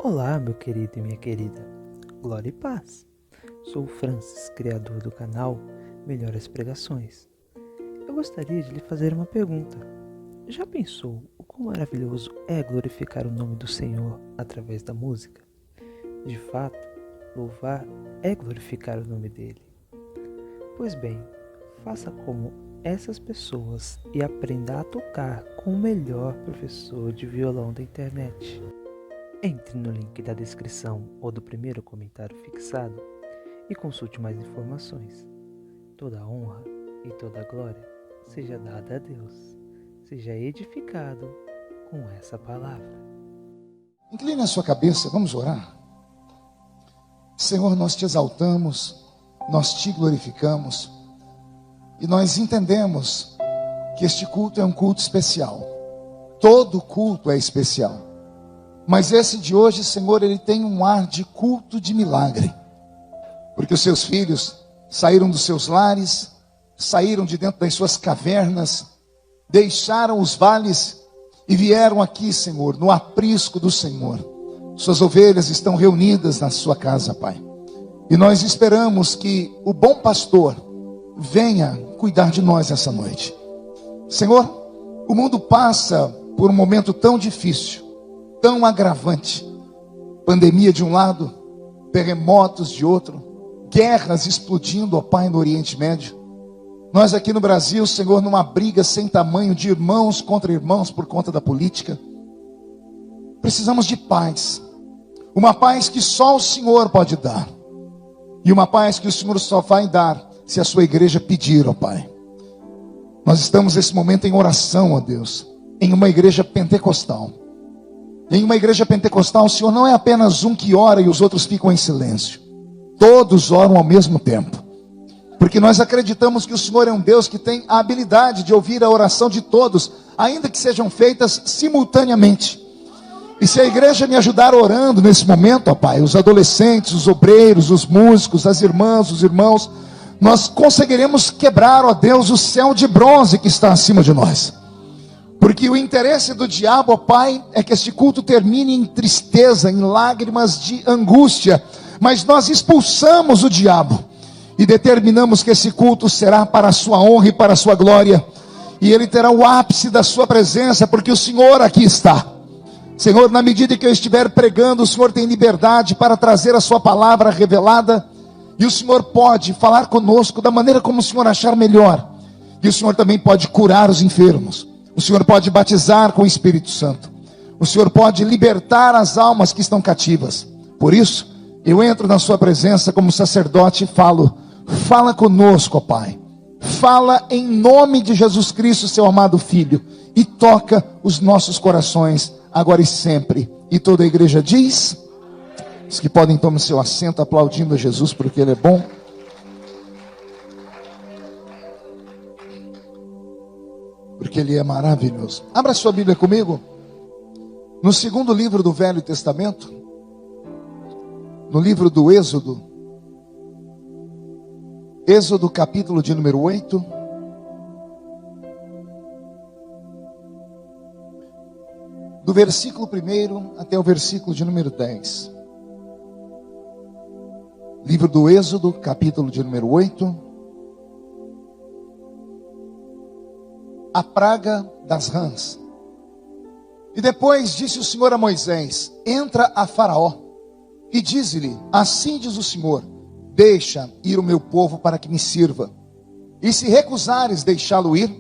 Olá, meu querido e minha querida, glória e paz. Sou o Francis, criador do canal Melhores Pregações. Eu gostaria de lhe fazer uma pergunta. Já pensou o quão maravilhoso é glorificar o nome do Senhor através da música? De fato, louvar é glorificar o nome dele. Pois bem, faça como essas pessoas e aprenda a tocar com o melhor professor de violão da internet. Entre no link da descrição ou do primeiro comentário fixado e consulte mais informações. Toda a honra e toda a glória seja dada a Deus. Seja edificado com essa palavra. Incline a sua cabeça, vamos orar. Senhor, nós te exaltamos, nós te glorificamos e nós entendemos que este culto é um culto especial. Todo culto é especial. Mas esse de hoje, Senhor, ele tem um ar de culto de milagre. Porque os seus filhos saíram dos seus lares, saíram de dentro das suas cavernas, deixaram os vales e vieram aqui, Senhor, no aprisco do Senhor. Suas ovelhas estão reunidas na sua casa, Pai. E nós esperamos que o bom pastor venha cuidar de nós essa noite. Senhor, o mundo passa por um momento tão difícil, tão agravante. Pandemia de um lado, terremotos de outro, guerras explodindo, ó Pai, no Oriente Médio. Nós aqui no Brasil, Senhor, numa briga sem tamanho de irmãos contra irmãos por conta da política. Precisamos de paz. Uma paz que só o Senhor pode dar. E uma paz que o Senhor só vai dar se a sua igreja pedir, ó Pai. Nós estamos nesse momento em oração, ó Deus, em uma igreja pentecostal. Em uma igreja pentecostal, o Senhor não é apenas um que ora e os outros ficam em silêncio. Todos oram ao mesmo tempo. Porque nós acreditamos que o Senhor é um Deus que tem a habilidade de ouvir a oração de todos, ainda que sejam feitas simultaneamente. E se a igreja me ajudar orando nesse momento, ó Pai, os adolescentes, os obreiros, os músicos, as irmãs, os irmãos, nós conseguiremos quebrar, ó Deus, o céu de bronze que está acima de nós. Porque o interesse do diabo, ó Pai, é que este culto termine em tristeza, em lágrimas de angústia. Mas nós expulsamos o diabo e determinamos que esse culto será para a sua honra e para a sua glória. E ele terá o ápice da sua presença, porque o Senhor aqui está. Senhor, na medida que eu estiver pregando, o Senhor tem liberdade para trazer a sua palavra revelada. E o Senhor pode falar conosco da maneira como o Senhor achar melhor. E o Senhor também pode curar os enfermos. O Senhor pode batizar com o Espírito Santo. O Senhor pode libertar as almas que estão cativas. Por isso, eu entro na sua presença como sacerdote e falo: fala conosco, ó Pai. Fala em nome de Jesus Cristo, seu amado Filho. E toca os nossos corações, agora e sempre. E toda a igreja diz: os que podem tomar seu assento aplaudindo a Jesus porque Ele é bom. Porque Ele é maravilhoso. Abra sua Bíblia comigo. No segundo livro do Velho Testamento. No livro do Êxodo. Êxodo capítulo de número 8. Do versículo 1 até o versículo de número 10. Livro do Êxodo, capítulo de número 8. A praga das rãs. E depois disse o Senhor a Moisés: entra a Faraó e dize-lhe: assim diz o Senhor, deixa ir o meu povo para que me sirva. E se recusares deixá-lo ir,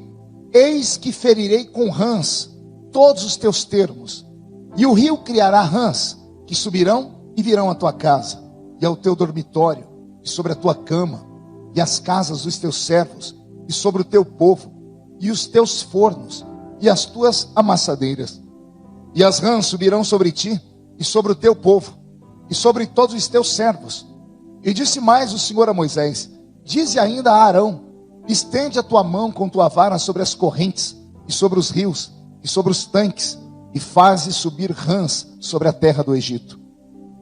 eis que ferirei com rãs todos os teus termos. E o rio criará rãs, que subirão e virão à tua casa, e ao teu dormitório, e sobre a tua cama, e as casas dos teus servos, e sobre o teu povo, e os teus fornos, e as tuas amassadeiras. E as rãs subirão sobre ti, e sobre o teu povo, e sobre todos os teus servos. E disse mais o Senhor a Moisés: dize ainda a Arão: estende a tua mão com tua vara sobre as correntes, e sobre os rios, e sobre os tanques, e faze subir rãs sobre a terra do Egito.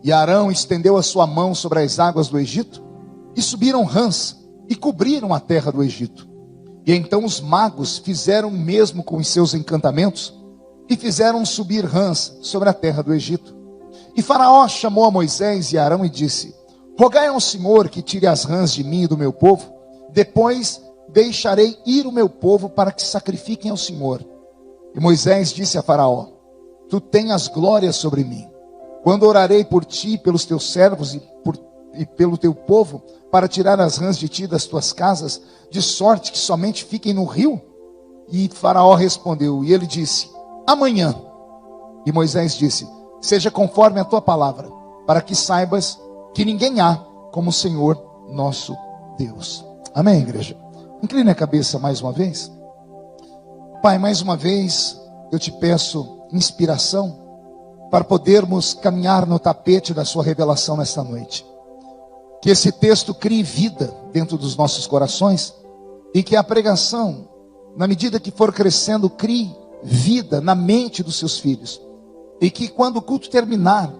E Arão estendeu a sua mão sobre as águas do Egito, e subiram rãs, e cobriram a terra do Egito. E então os magos fizeram o mesmo com os seus encantamentos, e fizeram subir rãs sobre a terra do Egito. E Faraó chamou a Moisés e Arão e disse: rogai ao Senhor que tire as rãs de mim e do meu povo, depois deixarei ir o meu povo para que sacrifiquem ao Senhor. E Moisés disse a Faraó: tu tenhas glória sobre mim, quando orarei por ti, pelos teus servos e pelo teu povo, para tirar as rãs de ti das tuas casas, de sorte que somente fiquem no rio? E Faraó respondeu, e ele disse: amanhã. E Moisés disse: seja conforme a tua palavra, para que saibas que ninguém há como o Senhor nosso Deus. Amém, igreja? Incline a cabeça mais uma vez. Pai, mais uma vez eu te peço inspiração para podermos caminhar no tapete da sua revelação nesta noite. Que esse texto crie vida dentro dos nossos corações e que a pregação, na medida que for crescendo, crie vida na mente dos seus filhos. E que quando o culto terminar,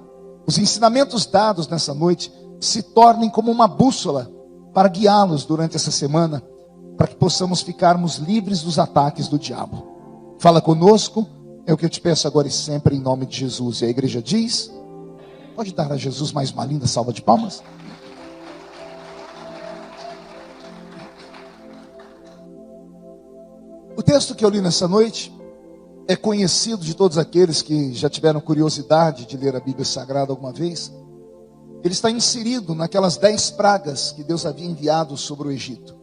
os ensinamentos dados nessa noite se tornem como uma bússola para guiá-los durante essa semana, para que possamos ficarmos livres dos ataques do diabo. Fala conosco, é o que eu te peço agora e sempre, em nome de Jesus. E a igreja diz: pode dar a Jesus mais uma linda salva de palmas? O texto que eu li nessa noite é conhecido de todos aqueles que já tiveram curiosidade de ler a Bíblia Sagrada alguma vez. Ele está inserido naquelas 10 pragas que Deus havia enviado sobre o Egito.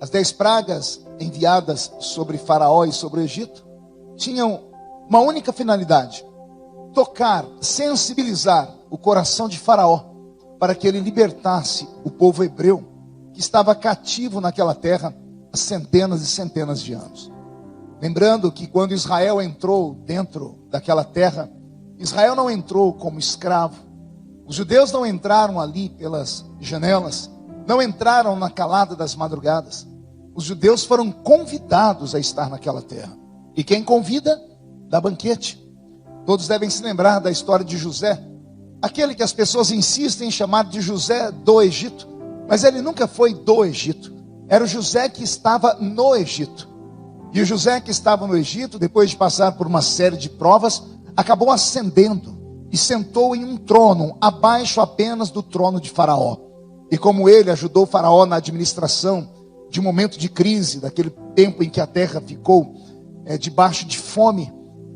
As 10 pragas enviadas sobre Faraó e sobre o Egito tinham uma única finalidade: tocar, sensibilizar o coração de Faraó, para que ele libertasse o povo hebreu, que estava cativo naquela terra há centenas e centenas de anos. Lembrando que quando Israel entrou dentro daquela terra, Israel não entrou como escravo. Os judeus não entraram ali pelas janelas, não entraram na calada das madrugadas. Os judeus foram convidados a estar naquela terra. E quem convida, dá banquete. Todos devem se lembrar da história de José, aquele que as pessoas insistem em chamar de José do Egito, mas ele nunca foi do Egito. Era o José que estava no Egito. E o José que estava no Egito, depois de passar por uma série de provas, acabou ascendendo e sentou em um trono, abaixo apenas do trono de Faraó. E como ele ajudou Faraó na administração de um momento de crise, daquele tempo em que a terra ficou debaixo de fome,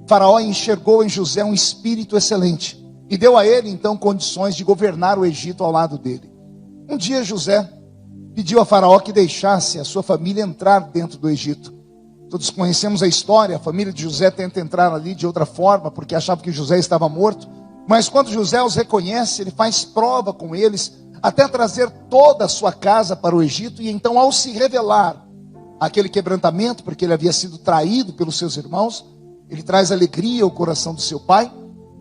Faraó enxergou em José um espírito excelente e deu a ele então condições de governar o Egito ao lado dele. Um dia José pediu a Faraó que deixasse a sua família entrar dentro do Egito. Todos conhecemos a história. A família de José tenta entrar ali de outra forma, porque achava que José estava morto. Mas quando José os reconhece, ele faz prova com eles, até trazer toda a sua casa para o Egito. E então, ao se revelar aquele quebrantamento, porque ele havia sido traído pelos seus irmãos, ele traz alegria ao coração do seu pai.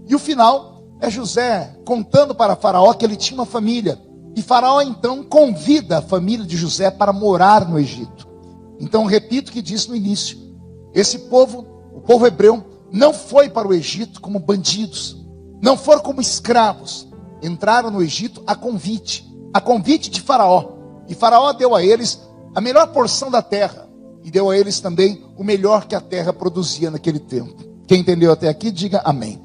E o final é José contando para Faraó que ele tinha uma família. E Faraó então convida a família de José para morar no Egito. Então repito o que disse no início: esse povo, o povo hebreu, não foi para o Egito como bandidos, não foram como escravos, entraram no Egito a convite de Faraó. E Faraó deu a eles a melhor porção da terra, e deu a eles também o melhor que a terra produzia naquele tempo. Quem entendeu até aqui, diga amém.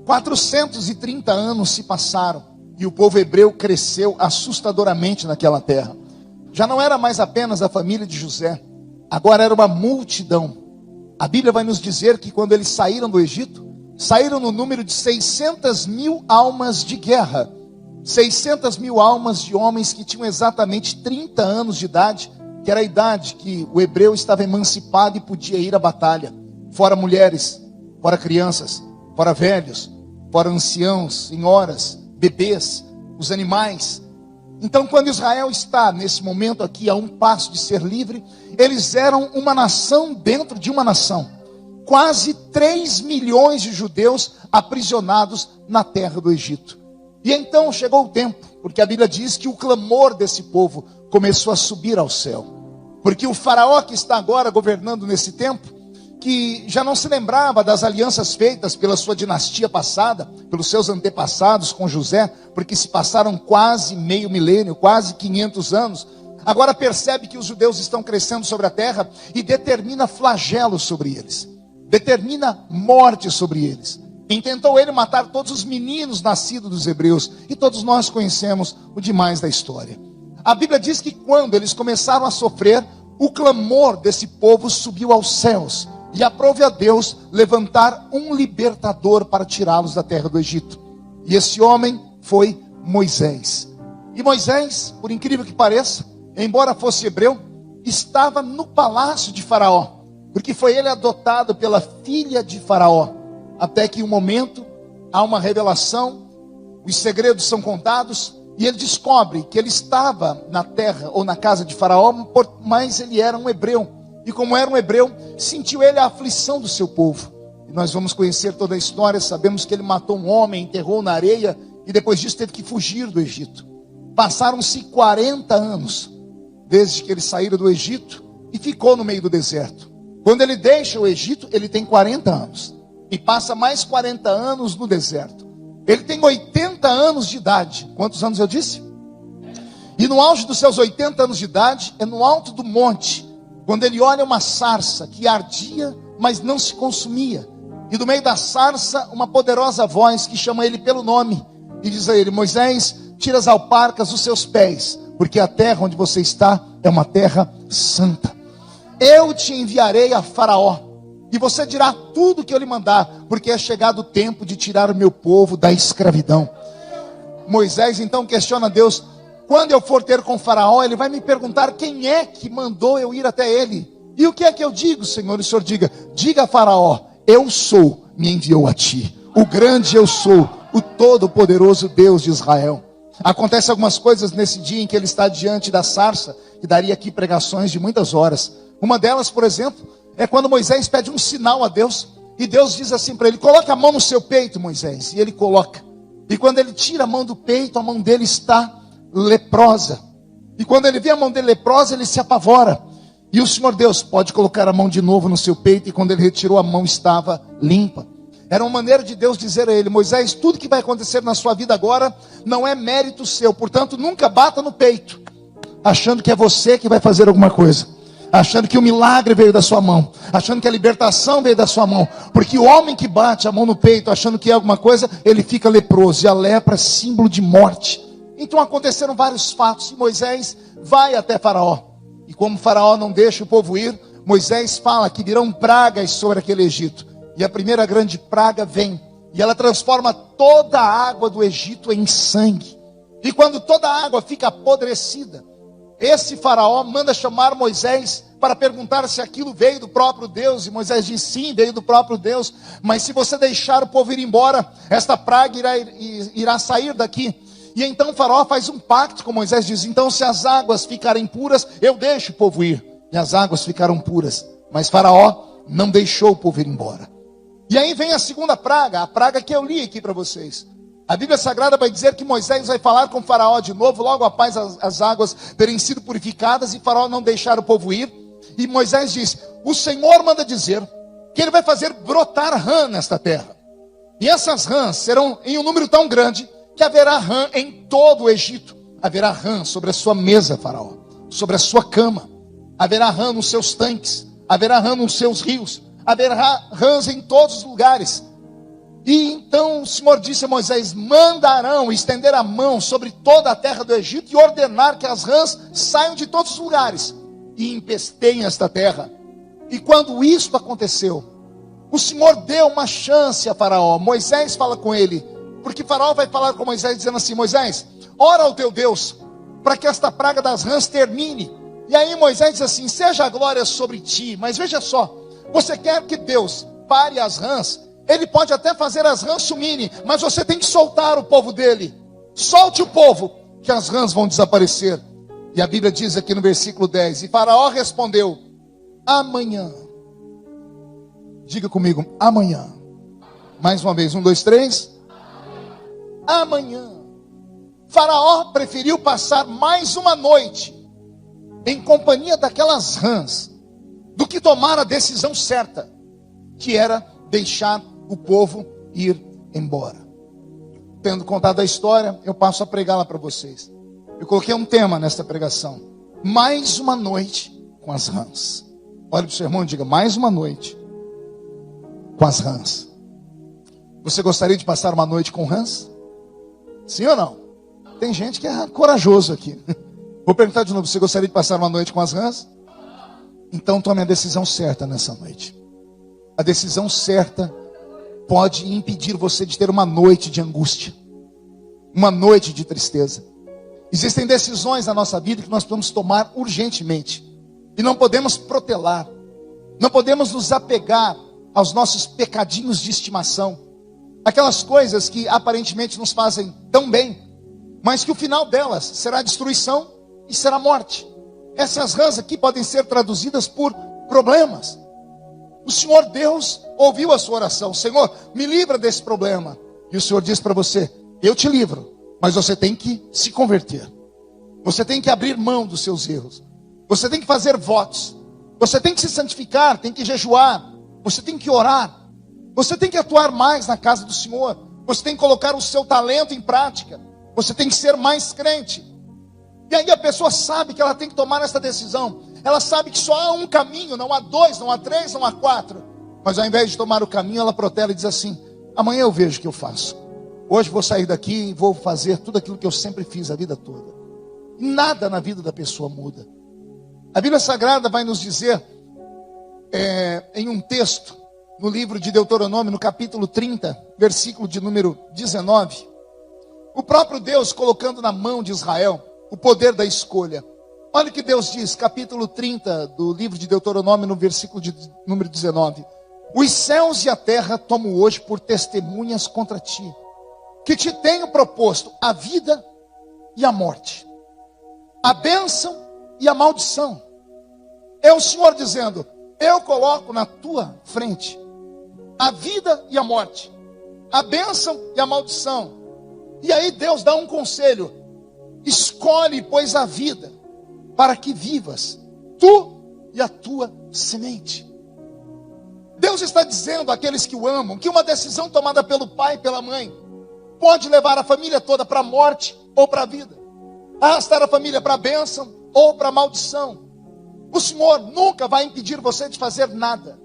430 anos se passaram, e o povo hebreu cresceu assustadoramente naquela terra. Já não era mais apenas a família de José, agora era uma multidão. A Bíblia vai nos dizer que quando eles saíram do Egito, saíram no número de 600 mil almas de guerra. 600 mil almas de homens que tinham exatamente 30 anos de idade, que era a idade que o hebreu estava emancipado e podia ir à batalha. Fora mulheres, fora crianças, fora velhos, fora anciãos, senhoras, bebês, os animais. Então, quando Israel está nesse momento aqui a um passo de ser livre, eles eram uma nação dentro de uma nação. Quase 3 milhões de judeus aprisionados na terra do Egito. E então chegou o tempo, porque a Bíblia diz que o clamor desse povo começou a subir ao céu. Porque o faraó que está agora governando nesse tempo, que já não se lembrava das alianças feitas pela sua dinastia passada, pelos seus antepassados com José, porque se passaram quase meio milênio, quase 500 anos, agora percebe que os judeus estão crescendo sobre a terra e determina flagelos sobre eles, determina morte sobre eles. Intentou ele matar todos os meninos nascidos dos hebreus. E todos nós conhecemos o demais da história. A Bíblia diz que quando eles começaram a sofrer, o clamor desse povo subiu aos céus. E aprove a Deus levantar um libertador para tirá-los da terra do Egito. E esse homem foi Moisés. E Moisés, por incrível que pareça, embora fosse hebreu, estava no palácio de Faraó. Porque foi ele adotado pela filha de Faraó. Até que em um momento há uma revelação, os segredos são contados, e ele descobre que ele estava na terra ou na casa de Faraó, mas ele era um hebreu. E como era um hebreu, sentiu ele a aflição do seu povo. E nós vamos conhecer toda a história, sabemos que ele matou um homem, enterrou na areia, e depois disso teve que fugir do Egito. Passaram-se 40 anos, desde que ele saíra do Egito, e ficou no meio do deserto. Quando ele deixa o Egito, ele tem 40 anos. E passa mais 40 anos no deserto. Ele tem 80 anos de idade. Quantos anos eu disse? E no auge dos seus 80 anos de idade, é no alto do monte, quando ele olha uma sarça que ardia, mas não se consumia. E do meio da sarça, uma poderosa voz que chama ele pelo nome. E diz a ele: Moisés, tira as alparcas dos seus pés, porque a terra onde você está é uma terra santa. Eu te enviarei a Faraó. E você dirá tudo que eu lhe mandar, porque é chegado o tempo de tirar o meu povo da escravidão. Moisés então questiona a Deus: quando eu for ter com Faraó, ele vai me perguntar quem é que mandou eu ir até ele. E o que é que eu digo, Senhor? E o Senhor diga a Faraó: eu sou, me enviou a ti. O grande eu sou, o todo-poderoso Deus de Israel. Acontece algumas coisas nesse dia em que ele está diante da sarça, que daria aqui pregações de muitas horas. Uma delas, por exemplo, é quando Moisés pede um sinal a Deus, e Deus diz assim para ele: coloque a mão no seu peito, Moisés. E ele coloca. E quando ele tira a mão do peito, a mão dele está leprosa. E quando ele vê a mão dele leprosa, ele se apavora. E o Senhor Deus pode colocar a mão de novo no seu peito, e quando ele retirou a mão estava limpa. Era uma maneira de Deus dizer a ele: Moisés, tudo que vai acontecer na sua vida agora não é mérito seu, portanto nunca bata no peito, achando que é você que vai fazer alguma coisa, achando que o milagre veio da sua mão, achando que a libertação veio da sua mão, porque o homem que bate a mão no peito achando que é alguma coisa, ele fica leproso, e a lepra é símbolo de morte. Então aconteceram vários fatos, e Moisés vai até Faraó, e como Faraó não deixa o povo ir, Moisés fala que virão pragas sobre aquele Egito, e a primeira grande praga vem, e ela transforma toda a água do Egito em sangue, e quando toda a água fica apodrecida, esse Faraó manda chamar Moisés para perguntar se aquilo veio do próprio Deus. E Moisés diz: sim, veio do próprio Deus. Mas se você deixar o povo ir embora, esta praga irá sair daqui. E então o Faraó faz um pacto com Moisés. Diz: então se as águas ficarem puras, eu deixo o povo ir. E as águas ficaram puras. Mas Faraó não deixou o povo ir embora. E aí vem a segunda praga, a praga que eu li aqui para vocês. A Bíblia Sagrada vai dizer que Moisés vai falar com Faraó de novo, logo após as águas terem sido purificadas e Faraó não deixar o povo ir. E Moisés diz: o Senhor manda dizer que ele vai fazer brotar rã nesta terra. E essas rãs serão em um número tão grande que haverá rã em todo o Egito. Haverá rã sobre a sua mesa, Faraó, sobre a sua cama. Haverá rã nos seus tanques, haverá rã nos seus rios, haverá rãs em todos os lugares. E então o Senhor disse a Moisés: mandarão estender a mão sobre toda a terra do Egito e ordenar que as rãs saiam de todos os lugares e empesteiem esta terra. E quando isto aconteceu, o Senhor deu uma chance a Faraó. Moisés fala com ele, porque Faraó vai falar com Moisés dizendo assim: Moisés, ora ao teu Deus para que esta praga das rãs termine. E aí Moisés diz assim: seja a glória sobre ti. Mas veja só, você quer que Deus pare as rãs? Ele pode até fazer as rãs sumirem, mas você tem que soltar o povo dele. Solte o povo, que as rãs vão desaparecer. E a Bíblia diz aqui no versículo 10: e Faraó respondeu: amanhã. Diga comigo: amanhã. Mais uma vez, 1, 2, 3. Amanhã. Faraó preferiu passar mais uma noite em companhia daquelas rãs, do que tomar a decisão certa, que era deixar o povo ir embora. Tendo contado a história, eu passo a pregá-la para vocês. Eu coloquei um tema nesta pregação: mais uma noite com as rãs. Olha para o seu irmão e diga: mais uma noite com as rãs. Você gostaria de passar uma noite com rãs? Sim ou não? Tem gente que é corajoso aqui. Vou perguntar de novo, você gostaria de passar uma noite com as rãs? Então tome a decisão certa nessa noite. A decisão certa pode impedir você de ter uma noite de angústia, uma noite de tristeza. Existem decisões na nossa vida que nós podemos tomar urgentemente. E não podemos protelar. Não podemos nos apegar aos nossos pecadinhos de estimação. Aquelas coisas que aparentemente nos fazem tão bem, mas que o final delas será destruição e será morte. Essas rãs aqui podem ser traduzidas por problemas. O Senhor Deus ouviu a sua oração. Senhor, me livra desse problema. E o Senhor diz para você, eu te livro. Mas você tem que se converter. Você tem que abrir mão dos seus erros. Você tem que fazer votos. Você tem que se santificar, tem que jejuar. Você tem que orar. Você tem que atuar mais na casa do Senhor. Você tem que colocar o seu talento em prática. Você tem que ser mais crente. E aí a pessoa sabe que ela tem que tomar essa decisão. Ela sabe que só há um caminho, não há dois, não há três, não há quatro. Mas ao invés de tomar o caminho, ela protela e diz assim, amanhã eu vejo o que eu faço. Hoje vou sair daqui e vou fazer tudo aquilo que eu sempre fiz a vida toda. Nada na vida da pessoa muda. A Bíblia Sagrada vai nos dizer, em um texto, no livro de Deuteronômio, no capítulo 30, versículo de número 19, o próprio Deus colocando na mão de Israel o poder da escolha. Olha o que Deus diz, capítulo 30 do livro de Deuteronômio, no versículo de número 19. Os céus e a terra tomo hoje por testemunhas contra ti, que te tenho proposto a vida e a morte, a bênção e a maldição. É o Senhor dizendo, eu coloco na tua frente a vida e a morte, a bênção e a maldição. E aí Deus dá um conselho, escolhe, pois, a vida, para que vivas, tu e a tua semente. Deus está dizendo àqueles que o amam, que uma decisão tomada pelo pai e pela mãe, pode levar a família toda para a morte ou para a vida. Arrastar a família para a bênção ou para a maldição. O Senhor nunca vai impedir você de fazer nada.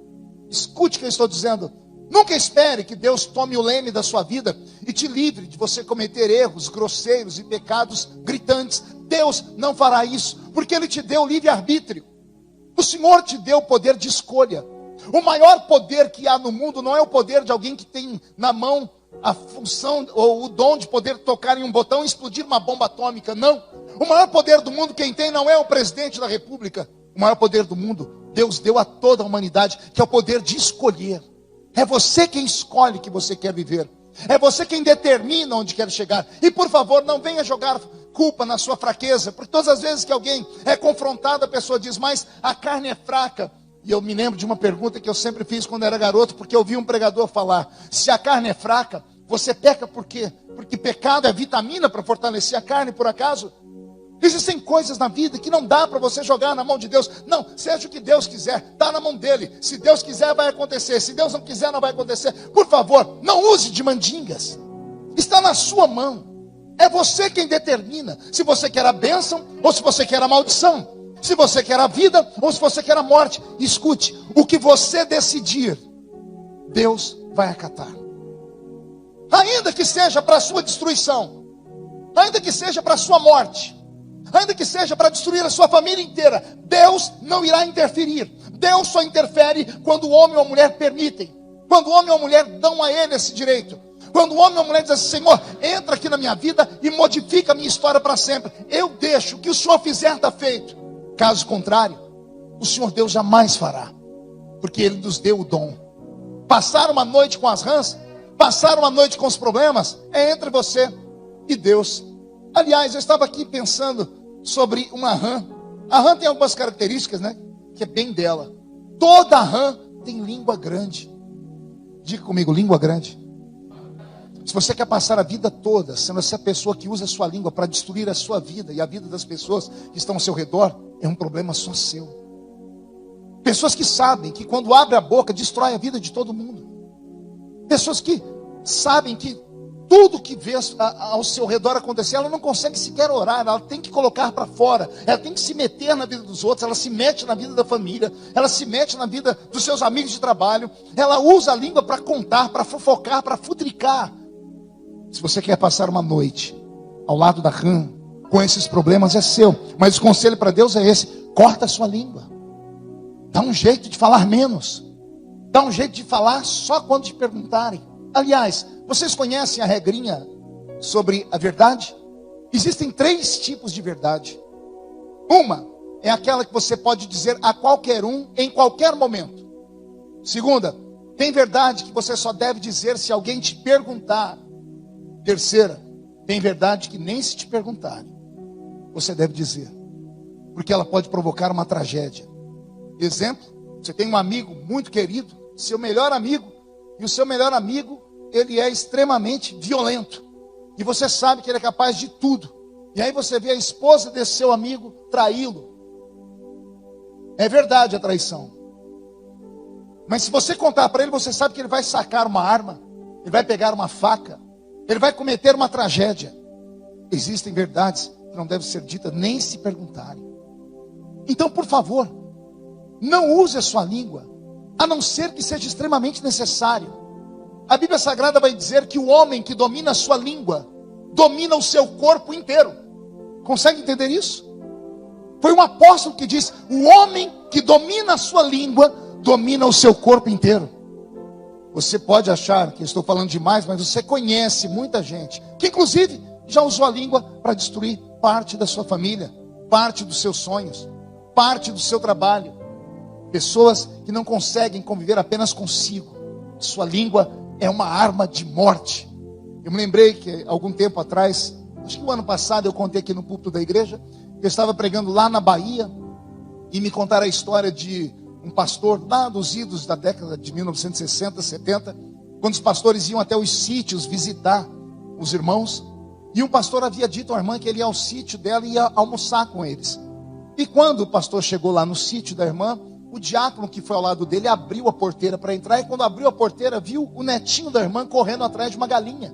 Escute o que eu estou dizendo. Nunca espere que Deus tome o leme da sua vida e te livre de você cometer erros grosseiros e pecados gritantes. Deus não fará isso, porque Ele te deu livre-arbítrio. O Senhor te deu o poder de escolha. O maior poder que há no mundo não é o poder de alguém que tem na mão a função ou o dom de poder tocar em um botão e explodir uma bomba atômica, não. O maior poder do mundo quem tem não é o presidente da república. O maior poder do mundo, Deus deu a toda a humanidade, que é o poder de escolher. É você quem escolhe que você quer viver. É você quem determina onde quer chegar. E por favor, não venha jogar culpa na sua fraqueza, porque todas as vezes que alguém é confrontado, a pessoa diz, mas a carne é fraca. E eu me lembro de uma pergunta que eu sempre fiz quando era garoto, porque eu ouvi um pregador falar, se a carne é fraca, você peca por quê? Porque pecado é vitamina para fortalecer a carne, por acaso? Existem coisas na vida que não dá para você jogar na mão de Deus. Não, seja o que Deus quiser, está na mão dele. Se Deus quiser, vai acontecer. Se Deus não quiser, não vai acontecer. Por favor, não use de mandingas. Está na sua mão. É você quem determina se você quer a bênção ou se você quer a maldição. Se você quer a vida ou se você quer a morte. Escute, o que você decidir, Deus vai acatar. Ainda que seja para a sua destruição, ainda que seja para a sua morte, ainda que seja para destruir a sua família inteira, Deus não irá interferir. Deus só interfere quando o homem ou a mulher permitem. Quando o homem ou a mulher dão a ele esse direito. Quando o homem ou a mulher diz assim, Senhor, entra aqui na minha vida e modifica a minha história para sempre. Eu deixo, o que o Senhor fizer está feito. Caso contrário, o Senhor Deus jamais fará. Porque Ele nos deu o dom. Passar uma noite com as rãs, passar uma noite com os problemas, é entre você e Deus. Aliás, eu estava aqui pensando sobre uma rã. A rã tem algumas características, né? Que é bem dela. Toda rã tem língua grande. Diga comigo, língua grande. Se você quer passar a vida toda sendo essa pessoa que usa a sua língua para destruir a sua vida e a vida das pessoas que estão ao seu redor, é um problema só seu. Pessoas que sabem que quando abre a boca destrói a vida de todo mundo. Pessoas que sabem que tudo que vê ao seu redor acontecer, ela não consegue sequer orar, ela tem que colocar para fora, ela tem que se meter na vida dos outros, ela se mete na vida da família, ela se mete na vida dos seus amigos de trabalho, ela usa a língua para contar, para fofocar, para futricar. Se você quer passar uma noite ao lado da rã, com esses problemas, é seu, mas o conselho para Deus é esse: corta a sua língua, dá um jeito de falar menos, dá um jeito de falar só quando te perguntarem. Aliás, vocês conhecem a regrinha sobre a verdade? Existem 3 tipos de verdade. Uma é aquela que você pode dizer a qualquer um, em qualquer momento. Segunda, tem verdade que você só deve dizer se alguém te perguntar. Terceira, tem verdade que nem se te perguntarem você deve dizer, porque ela pode provocar uma tragédia. Exemplo, você tem um amigo muito querido, seu melhor amigo, e o seu melhor amigo, ele é extremamente violento, e você sabe que ele é capaz de tudo, e aí você vê a esposa desse seu amigo traí-lo. É verdade a traição, mas se você contar para ele, você sabe que ele vai sacar uma arma, ele vai pegar uma faca, ele vai cometer uma tragédia. Existem verdades que não devem ser ditas nem se perguntarem. Então, por favor, não use a sua língua, a não ser que seja extremamente necessário. A Bíblia Sagrada vai dizer que o homem que domina a sua língua, domina o seu corpo inteiro. Consegue entender isso? Foi um apóstolo que disse: o homem que domina a sua língua, domina o seu corpo inteiro. Você pode achar que estou falando demais, mas você conhece muita gente que inclusive já usou a língua para destruir parte da sua família, parte dos seus sonhos, parte do seu trabalho. Pessoas que não conseguem conviver apenas consigo. Sua língua é uma arma de morte. Eu me lembrei que algum tempo atrás, acho que o ano passado, eu contei aqui no púlpito da igreja, eu estava pregando lá na Bahia, e me contaram a história de um pastor lá dos idos da década de 1960, 70, quando os pastores iam até os sítios visitar os irmãos, e um pastor havia dito à irmã que ele ia ao sítio dela e ia almoçar com eles. E quando o pastor chegou lá no sítio da irmã, o diácono que foi ao lado dele abriu a porteira para entrar, e quando abriu a porteira, viu o netinho da irmã correndo atrás de uma galinha.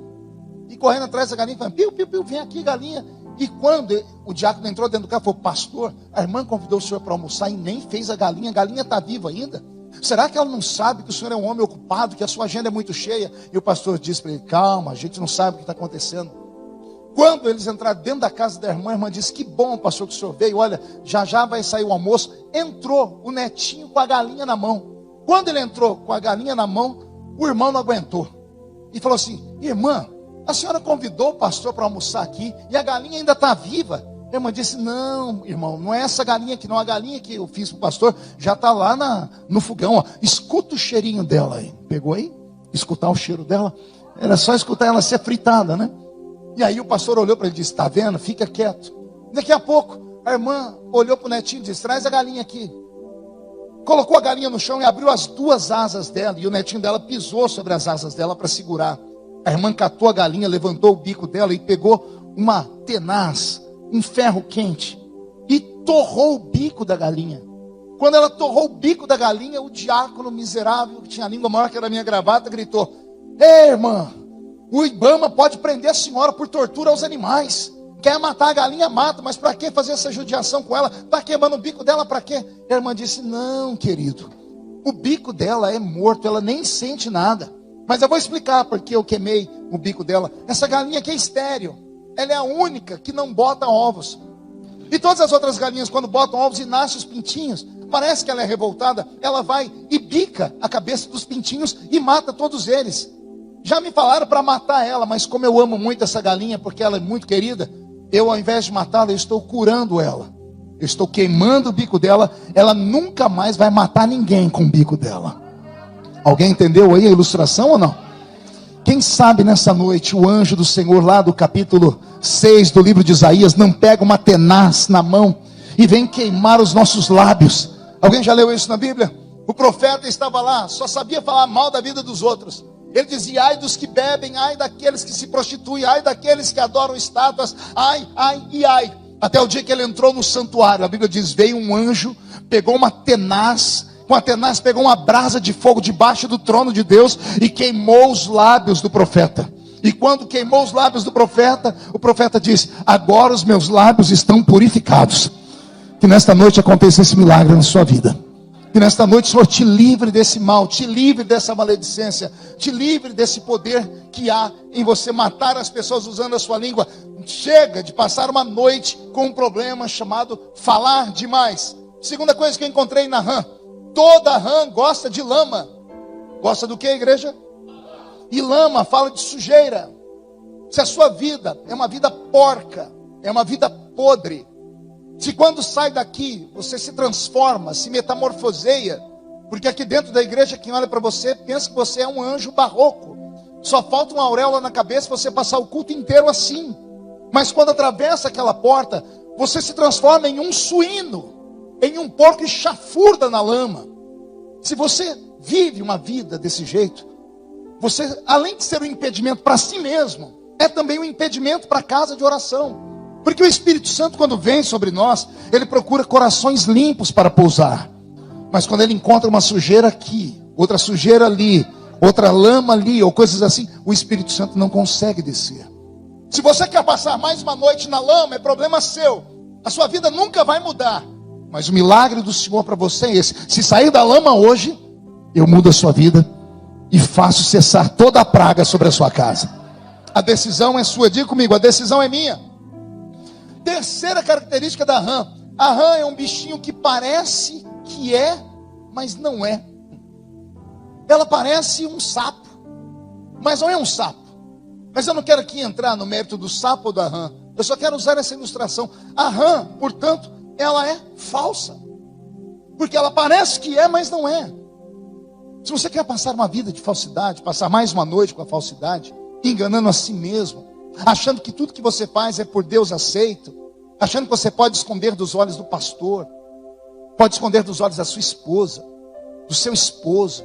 E correndo atrás da galinha, falando: piu, piu, piu, vem aqui, galinha. E quando o diácono entrou dentro do carro, falou: pastor, a irmã convidou o senhor para almoçar e nem fez a galinha está viva ainda? Será que ela não sabe que o senhor é um homem ocupado, que a sua agenda é muito cheia? E o pastor disse para ele: calma, a gente não sabe o que está acontecendo. Quando eles entraram dentro da casa da irmã, a irmã disse: que bom, pastor, que o senhor veio, olha, já já vai sair o almoço. Entrou o netinho com a galinha na mão. Quando ele entrou com a galinha na mão, o irmão não aguentou e falou assim: irmã, a senhora convidou o pastor para almoçar aqui e a galinha ainda está viva. A irmã disse: não, irmão, não é essa galinha aqui não, a galinha que eu fiz para o pastor já está lá no fogão, ó. Escuta o cheirinho dela aí. Pegou aí? Escutar o cheiro dela? Era só escutar ela ser fritada, né? E aí o pastor olhou para ele e disse: está vendo? Fica quieto. Daqui a pouco a irmã olhou para o netinho e disse: traz a galinha aqui. Colocou a galinha no chão e abriu as 2 asas dela, e o netinho dela pisou sobre as asas dela para segurar. A irmã catou a galinha, levantou o bico dela e pegou uma tenaz, um ferro quente, e torrou o bico da galinha. Quando ela torrou o bico da galinha, o diácono miserável, que tinha a língua maior que era a minha gravata, gritou: ei, irmã, o Ibama pode prender a senhora por tortura aos animais. Quer matar a galinha, mata, mas para que fazer essa judiação com ela? Está queimando o bico dela, para quê? A irmã disse: não, querido, o bico dela é morto, ela nem sente nada. Mas eu vou explicar porque eu queimei o bico dela. Essa galinha aqui é estéril, ela é a única que não bota ovos. E todas as outras galinhas, quando botam ovos e nascem os pintinhos, parece que ela é revoltada, ela vai e bica a cabeça dos pintinhos e mata todos eles. Já me falaram para matar ela, mas como eu amo muito essa galinha, porque ela é muito querida, eu, ao invés de matá-la, eu estou curando ela. Eu estou queimando o bico dela. Ela nunca mais vai matar ninguém com o bico dela. Alguém entendeu aí a ilustração ou não? Quem sabe nessa noite o anjo do Senhor, lá do capítulo 6 do livro de Isaías, não pega uma tenaz na mão e vem queimar os nossos lábios. Alguém já leu isso na Bíblia? O profeta estava lá, só sabia falar mal da vida dos outros. Ele dizia: ai dos que bebem, ai daqueles que se prostituem, ai daqueles que adoram estátuas, ai, ai e ai. Até o dia que ele entrou no santuário, a Bíblia diz: veio um anjo, pegou uma tenaz, com a tenaz pegou uma brasa de fogo debaixo do trono de Deus e queimou os lábios do profeta. E quando queimou os lábios do profeta, o profeta disse: agora os meus lábios estão purificados. Que nesta noite aconteça esse milagre na sua vida. Que nesta noite o Senhor te livre desse mal, te livre dessa maledicência, te livre desse poder que há em você matar as pessoas usando a sua língua. Chega de passar uma noite com um problema chamado falar demais. Segunda coisa que eu encontrei na rã: toda rã gosta de lama. Gosta do que, igreja? E lama fala de sujeira. Se a sua vida é uma vida porca, é uma vida podre, se quando sai daqui você se transforma, se metamorfoseia, porque aqui dentro da igreja quem olha para você pensa que você é um anjo barroco, só falta uma auréola na cabeça e você passar o culto inteiro assim. Mas quando atravessa aquela porta, você se transforma em um suíno, em um porco e chafurda na lama. Se você vive uma vida desse jeito, você, além de ser um impedimento para si mesmo, é também um impedimento para a casa de oração. Porque o Espírito Santo, quando vem sobre nós, ele procura corações limpos para pousar. Mas quando ele encontra uma sujeira aqui, outra sujeira ali, outra lama ali, ou coisas assim, o Espírito Santo não consegue descer. Se você quer passar mais uma noite na lama, é problema seu. A sua vida nunca vai mudar. Mas o milagre do Senhor para você é esse: se sair da lama hoje, eu mudo a sua vida e faço cessar toda a praga sobre a sua casa. A decisão é sua. Diga comigo: a decisão é minha. Terceira característica da rã: a rã é um bichinho que parece que é, mas não é. Ela parece um sapo, mas não é um sapo. Mas eu não quero aqui entrar no mérito do sapo ou da rã. Eu só quero usar essa ilustração. A rã, portanto, ela é falsa, porque ela parece que é, mas não é. Se você quer passar uma vida de falsidade, passar mais uma noite com a falsidade, enganando a si mesmo, achando que tudo que você faz é por Deus aceito, achando que você pode esconder dos olhos do pastor, pode esconder dos olhos da sua esposa, do seu esposo,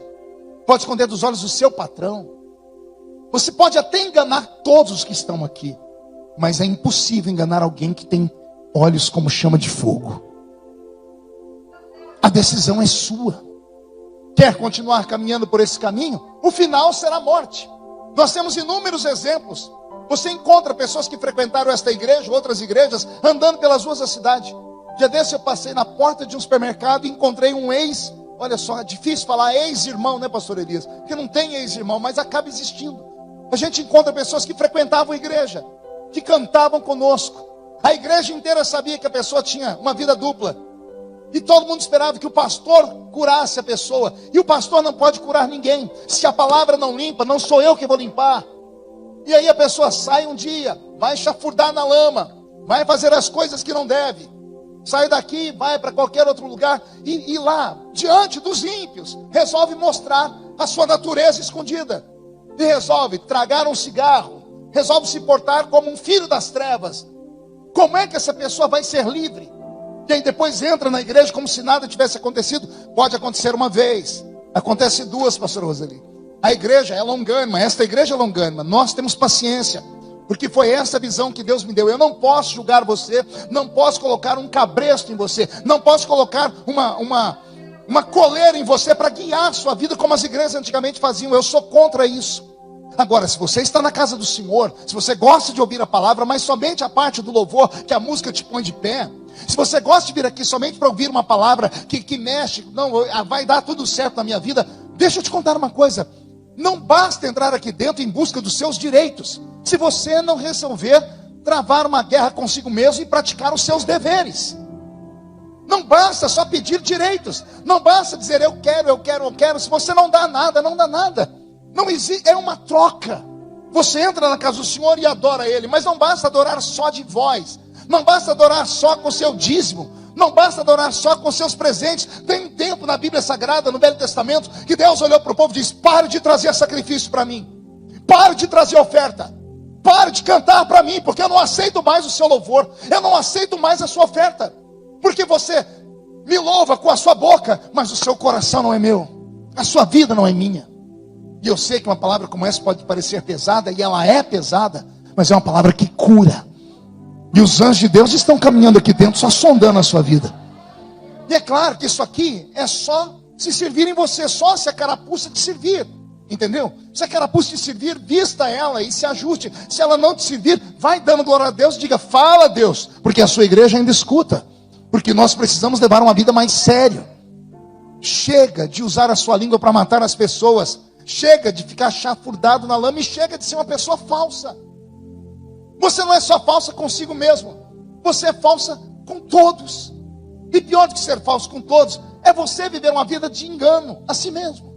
pode esconder dos olhos do seu patrão. Você pode até enganar todos os que estão aqui, mas é impossível enganar alguém que tem olhos como chama de fogo. A decisão é sua. Quer continuar caminhando por esse caminho? O final será morte. Nós temos inúmeros exemplos. Você encontra pessoas que frequentaram esta igreja, outras igrejas, andando pelas ruas da cidade. Dia desse eu passei na porta de um supermercado e encontrei um olha só, é difícil falar ex-irmão, né, pastor Elias? Porque não tem ex-irmão, mas acaba existindo. A gente encontra pessoas que frequentavam a igreja, que cantavam conosco. A igreja inteira sabia que a pessoa tinha uma vida dupla. E todo mundo esperava que o pastor curasse a pessoa. E o pastor não pode curar ninguém. Se a palavra não limpa, não sou eu que vou limpar. E aí a pessoa sai um dia, vai chafurdar na lama, vai fazer as coisas que não deve. Sai daqui, vai para qualquer outro lugar e lá, diante dos ímpios, resolve mostrar a sua natureza escondida. E resolve tragar um cigarro, resolve se portar como um filho das trevas. Como é que essa pessoa vai ser livre? E aí depois entra na igreja como se nada tivesse acontecido. Pode acontecer uma vez, acontece duas, pastor Roseli. A igreja é longânima, esta igreja é longânima. Nós temos paciência, porque foi essa visão que Deus me deu. Eu não posso julgar você, não posso colocar um cabresto em você, não posso colocar uma coleira em você para guiar a sua vida como as igrejas antigamente faziam. Eu sou contra isso. Agora, se você está na casa do Senhor, se você gosta de ouvir a palavra, mas somente a parte do louvor, que a música te põe de pé, se você gosta de vir aqui somente para ouvir uma palavra que mexe, não, vai dar tudo certo na minha vida, deixa eu te contar uma coisa. Não basta entrar aqui dentro em busca dos seus direitos, se você não resolver travar uma guerra consigo mesmo e praticar os seus deveres. Não basta só pedir direitos, não basta dizer eu quero, se você não dá nada, não dá nada. Não existe, é uma troca. Você entra na casa do Senhor e adora Ele, mas não basta adorar só de voz, não basta adorar só com o seu dízimo, não basta adorar só com seus presentes. Tem um tempo na Bíblia Sagrada, no Velho Testamento, que Deus olhou para o povo e disse: pare de trazer sacrifício para mim, pare de trazer oferta, pare de cantar para mim, porque eu não aceito mais o seu louvor, eu não aceito mais a sua oferta, porque você me louva com a sua boca, mas o seu coração não é meu, a sua vida não é minha. E eu sei que uma palavra como essa pode parecer pesada, e ela é pesada, mas é uma palavra que cura. E os anjos de Deus estão caminhando aqui dentro, só sondando a sua vida. E é claro que isso aqui é só se servir em você, só se a carapuça te servir. Entendeu? Se a carapuça te servir, vista ela e se ajuste. Se ela não te servir, vai dando glória a Deus e diga, fala a Deus, porque a sua igreja ainda escuta. Porque nós precisamos levar uma vida mais séria. Chega de usar a sua língua para matar as pessoas. Chega de ficar chafurdado na lama e chega de ser uma pessoa falsa. Você não é só falsa consigo mesmo. Você é falsa com todos. E pior do que ser falso com todos, é você viver uma vida de engano a si mesmo.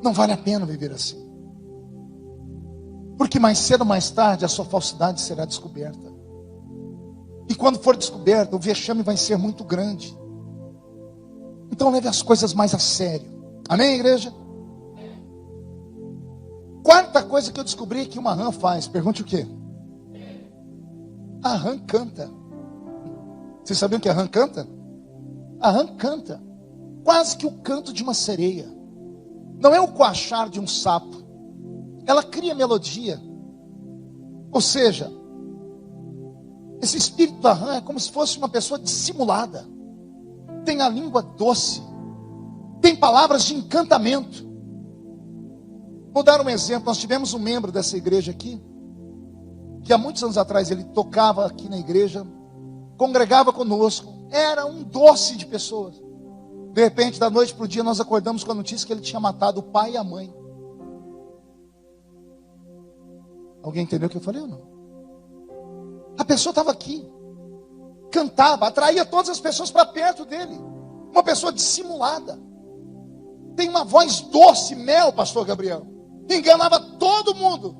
Não vale a pena viver assim. Porque mais cedo ou mais tarde a sua falsidade será descoberta. E quando for descoberta, o vexame vai ser muito grande. Então leve as coisas mais a sério. Amém, igreja? Quarta coisa que eu descobri que uma rã faz. Pergunte o quê? A rã canta. Vocês sabiam que a rã canta? A rã canta. Quase que o canto de uma sereia. Não é o coachar de um sapo. Ela cria melodia. Ou seja, esse espírito da rã é como se fosse uma pessoa dissimulada. Tem a língua doce. Tem palavras de encantamento. Vou dar um exemplo. Nós tivemos um membro dessa igreja aqui, que há muitos anos atrás ele tocava aqui na igreja, congregava conosco, era um doce de pessoas. De repente, da noite para o dia, nós acordamos com a notícia que ele tinha matado o pai e a mãe. Alguém entendeu o que eu falei ou não? A pessoa estava aqui, cantava, atraía todas as pessoas para perto dele. Uma pessoa dissimulada. Tem uma voz doce, mel, pastor Gabriel. Enganava todo mundo.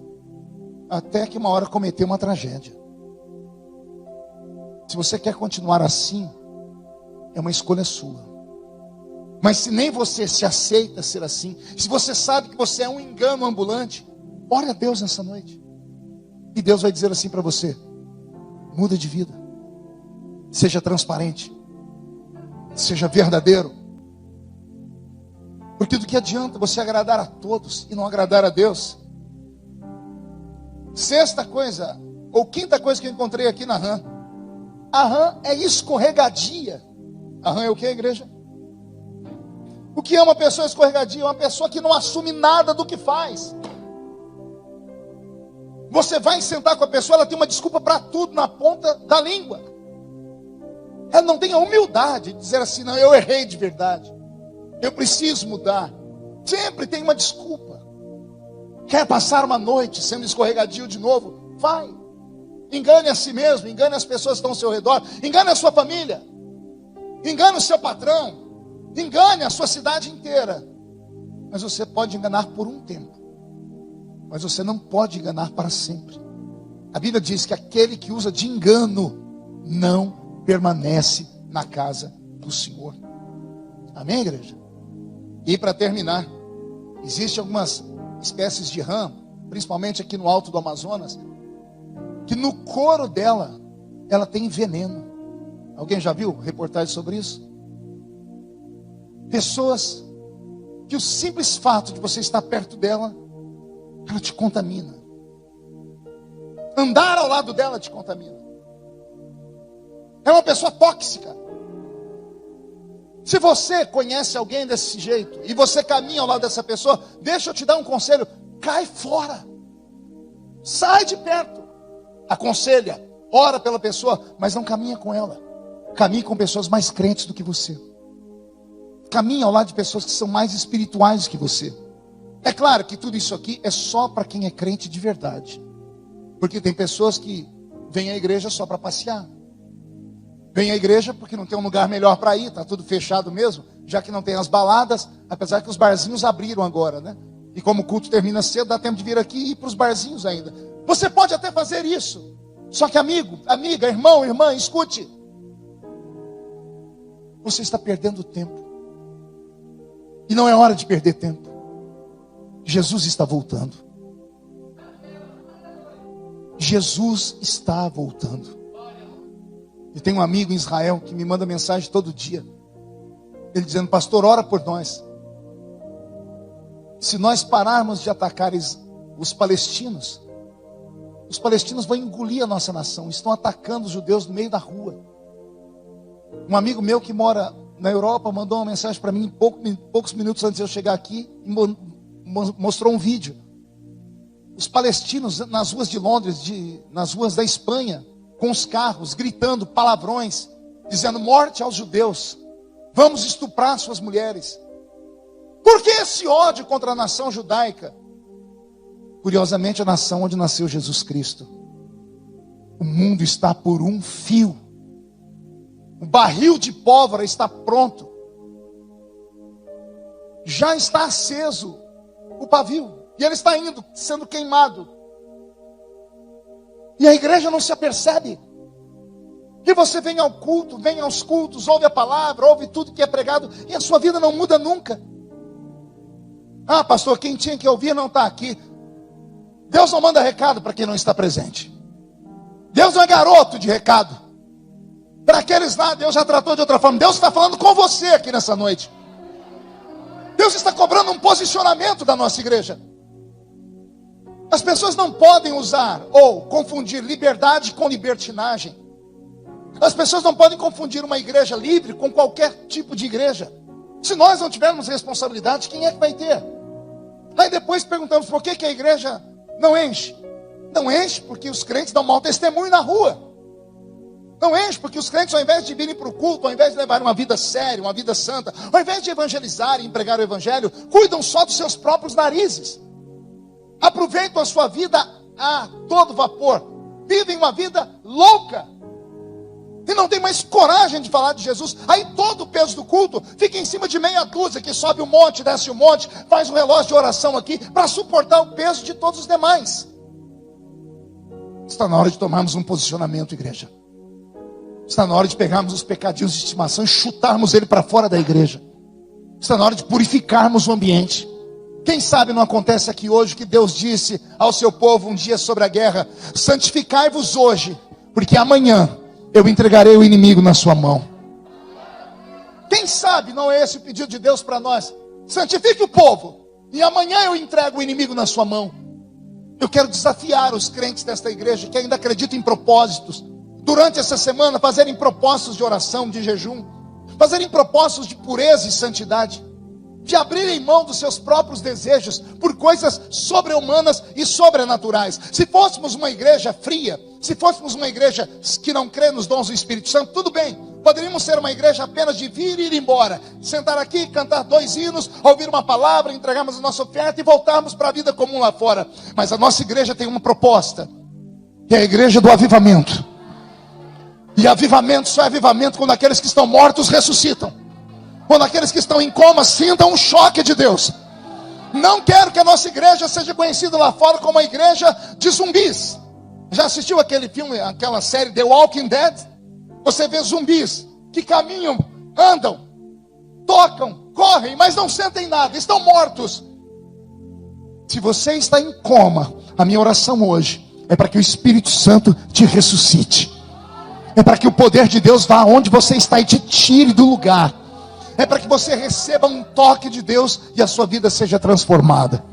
Até que uma hora cometeu uma tragédia. Se você quer continuar assim, é uma escolha sua. Mas se nem você se aceita ser assim, se você sabe que você é um engano ambulante, ore a Deus nessa noite. E Deus vai dizer assim para você: muda de vida. Seja transparente. Seja verdadeiro. Porque do que adianta você agradar a todos e não agradar a Deus? Sexta coisa, ou quinta coisa que eu encontrei aqui na rã. A rã é escorregadia. A rã é o que, igreja? O que é uma pessoa escorregadia? É uma pessoa que não assume nada do que faz. Você vai sentar com a pessoa, ela tem uma desculpa para tudo na ponta da língua. Ela não tem a humildade de dizer assim, não, eu errei de verdade. Eu preciso mudar. Sempre tem uma desculpa. Quer passar uma noite sendo escorregadio de novo? Vai. Engane a si mesmo, engane as pessoas que estão ao seu redor, engane a sua família, engane o seu patrão, engane a sua cidade inteira. Mas você pode enganar por um tempo, mas você não pode enganar para sempre. A Bíblia diz que aquele que usa de engano não permanece na casa do Senhor. Amém, igreja? E para terminar, existem algumas espécies de rã, principalmente aqui no alto do Amazonas, que no couro dela, ela tem veneno. Alguém já viu reportagem sobre isso? Pessoas que o simples fato de você estar perto dela, ela te contamina. Andar ao lado dela te contamina. É uma pessoa tóxica. Se você conhece alguém desse jeito e você caminha ao lado dessa pessoa, deixa eu te dar um conselho: cai fora. Sai de perto. Aconselha, ora pela pessoa, mas não caminha com ela. Caminhe com pessoas mais crentes do que você. Caminhe ao lado de pessoas que são mais espirituais do que você. É claro que tudo isso aqui é só para quem é crente de verdade. Porque tem pessoas que vêm à igreja só para passear. Vem à igreja porque não tem um lugar melhor para ir, está tudo fechado mesmo, já que não tem as baladas, apesar que os barzinhos abriram agora, né? E como o culto termina cedo, dá tempo de vir aqui e ir para os barzinhos ainda. Você pode até fazer isso, só que amigo, amiga, irmão, irmã, escute. Você está perdendo tempo. E não é hora de perder tempo. Jesus está voltando. Jesus está voltando. Eu tenho um amigo em Israel que me manda mensagem todo dia. Ele dizendo: pastor, ora por nós. Se nós pararmos de atacar os palestinos vão engolir a nossa nação. Estão atacando os judeus no meio da rua. Um amigo meu que mora na Europa, mandou uma mensagem para mim poucos minutos antes de eu chegar aqui, e mostrou um vídeo. Os palestinos nas ruas de Londres, nas ruas da Espanha, com os carros, gritando palavrões, dizendo morte aos judeus, vamos estuprar suas mulheres. Por que esse ódio contra a nação judaica? Curiosamente, a nação onde nasceu Jesus Cristo. O mundo está por um fio. O barril de pólvora está pronto. Já está aceso o pavio. E ele está indo, sendo queimado. E a igreja não se apercebe. Que você vem ao culto, vem aos cultos, ouve a palavra, ouve tudo que é pregado, e a sua vida não muda nunca. Ah, pastor, quem tinha que ouvir não está aqui. Deus não manda recado para quem não está presente. Deus não é garoto de recado. Para aqueles lá, Deus já tratou de outra forma. Deus está falando com você aqui nessa noite. Deus está cobrando um posicionamento da nossa igreja. As pessoas não podem usar ou confundir liberdade com libertinagem. As pessoas não podem confundir uma igreja livre com qualquer tipo de igreja. Se nós não tivermos responsabilidade, quem é que vai ter? Aí depois perguntamos por que a igreja não enche. Não enche porque os crentes dão mau testemunho na rua. Não enche porque os crentes, ao invés de virem para o culto, ao invés de levarem uma vida séria, uma vida santa, ao invés de evangelizarem e pregar o evangelho, cuidam só dos seus próprios narizes. Aproveitam a sua vida a todo vapor. Vivem uma vida louca. E não tem mais coragem de falar de Jesus. Aí todo o peso do culto fica em cima de meia dúzia, que sobe um monte, desce um monte, faz um relógio de oração aqui, para suportar o peso de todos os demais. Está na hora de tomarmos um posicionamento, igreja. Está na hora de pegarmos os pecadinhos de estimação e chutarmos ele para fora da igreja. Está na hora de purificarmos o ambiente. Quem sabe não acontece aqui hoje que Deus disse ao seu povo um dia sobre a guerra: santificai-vos hoje, porque amanhã eu entregarei o inimigo na sua mão. Quem sabe não é esse o pedido de Deus para nós? Santifique o povo, e amanhã eu entrego o inimigo na sua mão. Eu quero desafiar os crentes desta igreja que ainda acreditam em propósitos, durante essa semana fazerem propósitos de oração, de jejum, fazerem propósitos de pureza e santidade, de abrirem mão dos seus próprios desejos por coisas sobre-humanas e sobrenaturais. Se fôssemos uma igreja fria, se fôssemos uma igreja que não crê nos dons do Espírito Santo, tudo bem, poderíamos ser uma igreja apenas de vir e ir embora, sentar aqui, cantar 2 hinos, ouvir uma palavra, entregarmos a nossa oferta e voltarmos para a vida comum lá fora. Mas a nossa igreja tem uma proposta, que é a igreja do avivamento. E avivamento só é avivamento quando aqueles que estão mortos ressuscitam. Quando aqueles que estão em coma sintam um choque de Deus. Não quero que a nossa igreja seja conhecida lá fora como uma igreja de zumbis. Já assistiu aquele filme, aquela série The Walking Dead? Você vê zumbis que caminham, andam, tocam, correm, mas não sentem nada, estão mortos. Se você está em coma, a minha oração hoje é para que o Espírito Santo te ressuscite. É para que o poder de Deus vá onde você está e te tire do lugar. É para que você receba um toque de Deus e a sua vida seja transformada.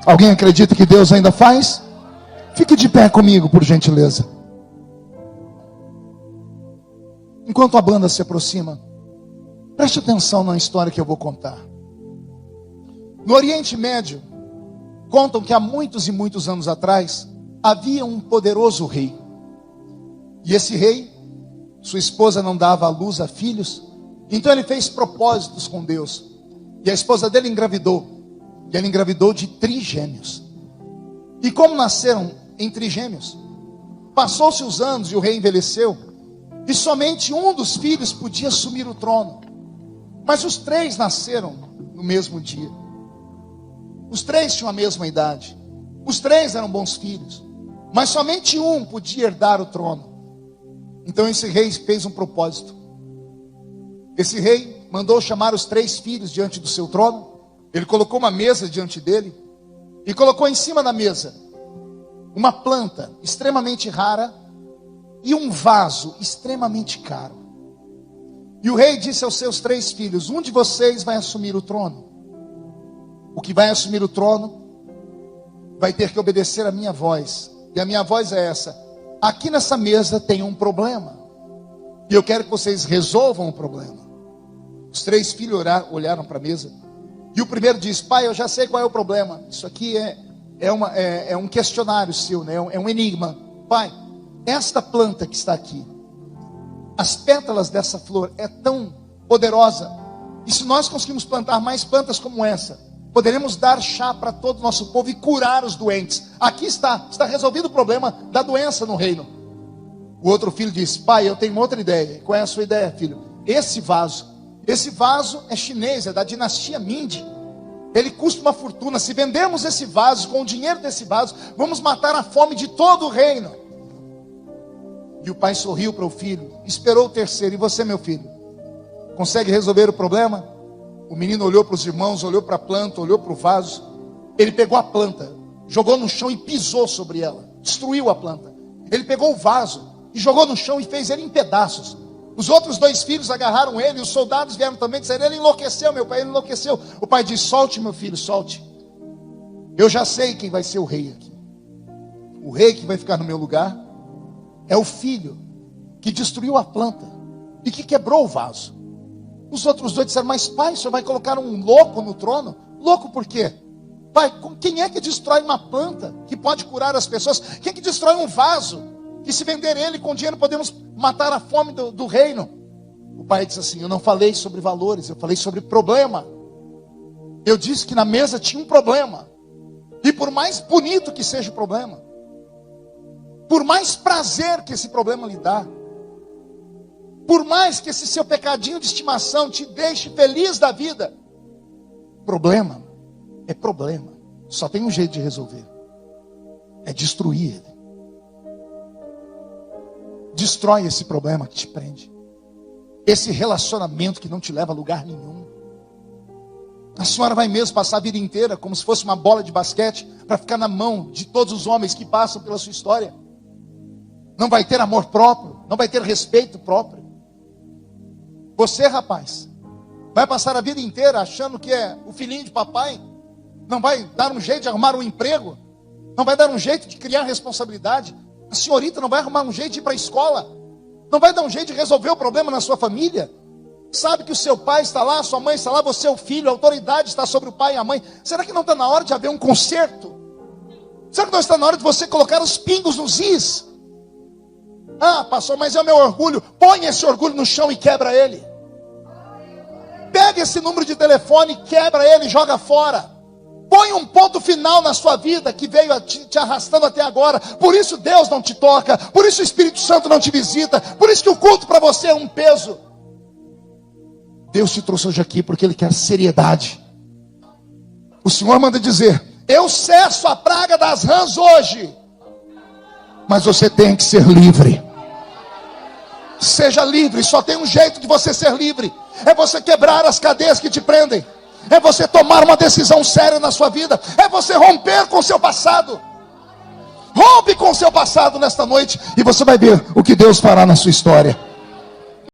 Alguém acredita que Deus ainda faz? Fique de pé comigo, por gentileza. Enquanto a banda se aproxima, preste atenção na história que eu vou contar. No Oriente Médio, contam que há muitos e muitos anos atrás, havia um poderoso rei. E esse rei, sua esposa não dava à luz a filhos, então ele fez propósitos com Deus. E a esposa dele engravidou. E ela engravidou de trigêmeos. E como nasceram em trigêmeos, passou-se os anos e o rei envelheceu. E somente um dos filhos podia assumir o trono. Mas os 3 nasceram no mesmo dia. Os 3 tinham a mesma idade. Os 3 eram bons filhos. Mas somente um podia herdar o trono. Então esse rei fez um propósito. Esse rei mandou chamar os 3 filhos diante do seu trono. Ele colocou uma mesa diante dele e colocou em cima da mesa uma planta extremamente rara e um vaso extremamente caro. E o rei disse aos seus 3 filhos: um de vocês vai assumir o trono. O que vai assumir o trono vai ter que obedecer a minha voz. E a minha voz é essa: aqui nessa mesa tem um problema, e eu quero que vocês resolvam o problema. Os 3 filhos olharam para a mesa. E o primeiro diz: pai, eu já sei qual é o problema. Isso aqui é um questionário seu, né? É um enigma. Pai, esta planta que está aqui, as pétalas dessa flor é tão poderosa. E se nós conseguimos plantar mais plantas como essa, poderemos dar chá para todo o nosso povo e curar os doentes. Aqui está resolvido o problema da doença no reino. O outro filho disse: pai, eu tenho outra ideia. Qual é a sua ideia, filho? Esse vaso é chinês, é da dinastia Ming. Ele custa uma fortuna. Se vendermos esse vaso, com o dinheiro desse vaso, vamos matar a fome de todo o reino. E o pai sorriu para o filho, esperou o terceiro. E você, meu filho, consegue resolver o problema? O menino olhou para os irmãos, olhou para a planta, olhou para o vaso. Ele pegou a planta, jogou no chão e pisou sobre ela, destruiu a planta. Ele pegou o vaso e jogou no chão e fez ele em pedaços. Os outros 2 filhos agarraram ele, e os soldados vieram também e disseram: ele enlouqueceu, meu pai, ele enlouqueceu. O pai disse: solte, meu filho, solte. Eu já sei quem vai ser o rei aqui. O rei que vai ficar no meu lugar é o filho que destruiu a planta e que quebrou o vaso. Os outros 2 disseram: mas pai, o senhor vai colocar um louco no trono? Louco por quê? Pai, quem é que destrói uma planta que pode curar as pessoas? Quem é que destrói um vaso que, se vender ele com dinheiro, podemos matar a fome do reino? O pai disse assim: eu não falei sobre valores, eu falei sobre problema. Eu disse que na mesa tinha um problema. E por mais bonito que seja o problema, por mais prazer que esse problema lhe dá, por mais que esse seu pecadinho de estimação te deixe feliz da vida, problema é problema. Só tem um jeito de resolver: é destruir ele. Destrói esse problema que te prende, esse relacionamento que não te leva a lugar nenhum. A senhora vai mesmo passar a vida inteira como se fosse uma bola de basquete para ficar na mão de todos os homens que passam pela sua história. Não vai ter amor próprio, não vai ter respeito próprio. Você, rapaz, vai passar a vida inteira achando que é o filhinho de papai. Não vai dar um jeito de arrumar um emprego, não vai dar um jeito de criar responsabilidade. A senhorita não vai arrumar um jeito de ir para a escola, não vai dar um jeito de resolver o problema na sua família. Sabe que o seu pai está lá, a sua mãe está lá, você é o filho, a autoridade está sobre o pai e a mãe. Será que não está na hora de haver um conserto? Será que não está na hora de você colocar os pingos nos is? Ah, pastor, mas é o meu orgulho. Põe esse orgulho no chão e quebra ele. Pega esse número de telefone, quebra ele, joga fora. Põe um ponto final na sua vida que veio te arrastando até agora. Por isso Deus não te toca, por isso o Espírito Santo não te visita, por isso que o culto para você é um peso. Deus te trouxe hoje aqui porque Ele quer seriedade. O Senhor manda dizer: eu cesso a praga das rãs hoje, mas você tem que ser livre. Seja livre. Só tem um jeito de você ser livre: é você quebrar as cadeias que te prendem, é você tomar uma decisão séria na sua vida, é você romper com o seu passado. Rompe com o seu passado nesta noite e você vai ver o que Deus fará na sua história.